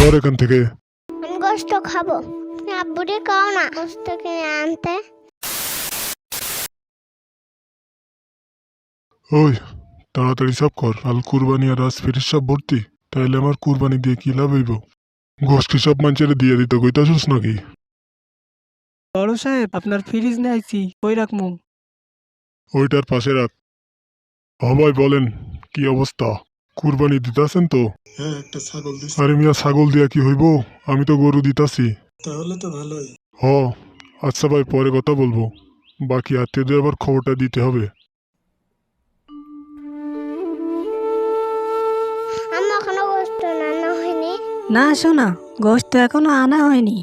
সর এখান থেকে। আমি গোস্ত খাবো। আব্বুরে কাও না গোস্ত কিনে আনতে। ওই তাড়াতাড়ি সব কর, আল কুরবানি আর আজ ফিরিস সব ভর্তি, তাইলে আমার কুরবানি দিয়ে কি লাভ হইব? গোশ কি সব মানুষের দিয়ে দিতে কইতাছিস নাকি? বড় সাহেব, আপনার ফ্রিজ নাইছি, কই রাখমু? ওইটার পাশে রাখ। ভাই বলেন, কি অবস্থা? কুরবানি দিতাছেন তো? হ্যাঁ, একটা ছাগল দিছি। আরে মিয়া, ছাগল দিয়া কি হইব? আমি তো গরু দিতাছি। তাহলে তো ভালোই। হ। আচ্ছা ভাই, পরে কথা বলবো। বাকি আত্মীয়দের আবার খবরটা দিতে হবে। আমার এখনো গোস্ত রান্না হয়নি। না শোনা, গোশত এখনো আনা হয়নি।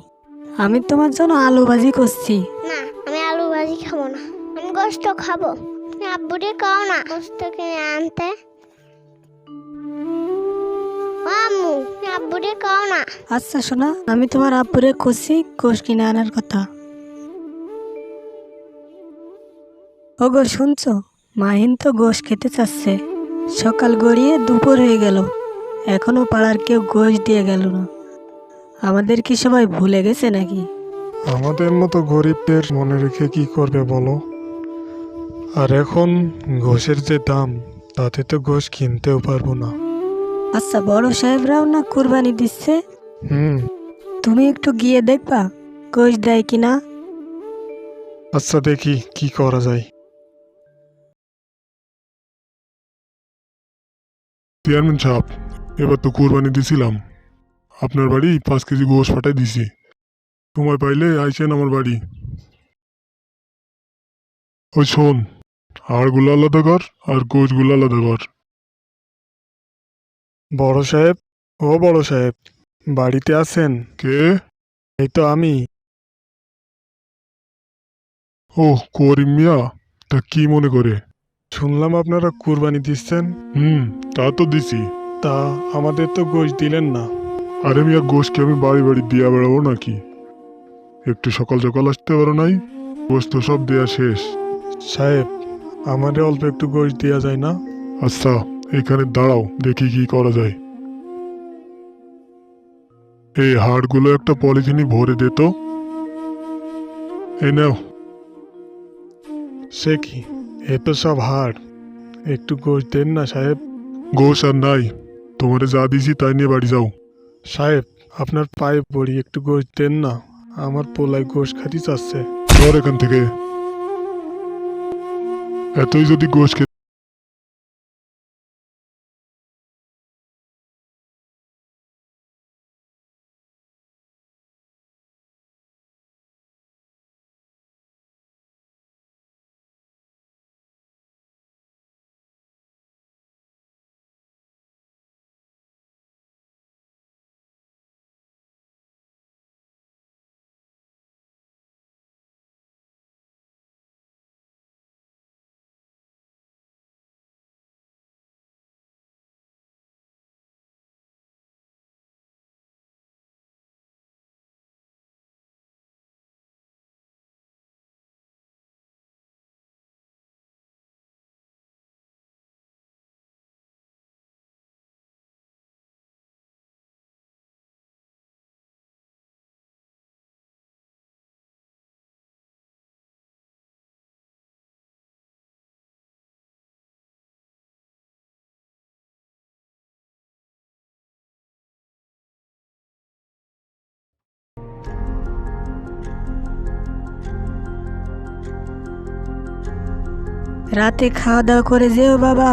আমি তোমার জন্য আলু ভাজি করছি। না, আমি আলু ভাজি খাবো না। আমি গোস্ত খাবো। আব্বুরে কাও না গোস্ত কিনে আনতে। আম্মু, আব্বুরে কাও না। আচ্ছা শোনা, আমি তোমার আব্বুরে করছি গোশ কিনে আনার কথা। ও গো শুনছো, মাহিন তো গোশ খেতে চাচ্ছে। সকাল গড়িয়ে দুপুর হয়ে গেল, এখনো পাড়ার কেউ গোশ দিয়ে গেল না। আমাদের কি সবাই ভুলে গেছে নাকি? আমাদের মতো গরিবদের মনে রেখে কি করবে বলো? আর এখন ঘোষের যে দাম, তাতে তো ঘোষ কিনতেও পারবো না। আচ্ছা, বড় সাহেবরাও না কুরবানি দিচ্ছে, হুম। তুমি একটু গিয়ে দেখবা গোশ দেয় কিনা। আচ্ছা, দেখি কি করা যায়। চেয়ারম্যান সাহেব, এবার তো কুরবানি দিছিলাম। আপনার বাড়ি 5 কেজি গোশ পাঠাই দিছি। সময় পাইলে আইসেন আমার বাড়ি। ওই শোন, হাড়গুলো আলাদা কর আর গোশগুলো আলাদা কর। বড় সাহেব, ও বড় সাহেব, বাড়িতে আছেন? কে? এই তো আমি। ও, করিম মিয়া, তা কি মনে করে? শুনলাম আপনারা কুরবানি দিচ্ছেন। তা তো দিছি। তা আমাদের তো গোশ দিলেন না। আরে মিয়া, গোশকে আমি বাড়ি বাড়ি দিয়া বেড়াবো নাকি? একটু সকাল সকাল আসতে পারো নাই? গোশ তো সব দেয়া শেষ। সাহেব, আমাদের অল্প একটু গোশ দেওয়া যায় না? আচ্ছা, এখানে দাঁড়াও, দেখি কি করা যায়। এই হাড়গুলো একটা পলিথিনে ভরে দে তো। এই নাও। সে কি, এ তো সব হাড়। একটু গোশ দেন না সাহেব। গোশ আর নাই, তোমারে যা দিছি তাই নিয়ে বাড়ি যাও। সাহেব, আপনার পায়ে পড়ি, একটু গোশ দেন না। আমার পোলায় গোশ খাতি চাচ্ছে। সর এখান থেকে। এতই যদি গোশ খেতে রাতে খাওয়া দাওয়া করে যেও বাবা।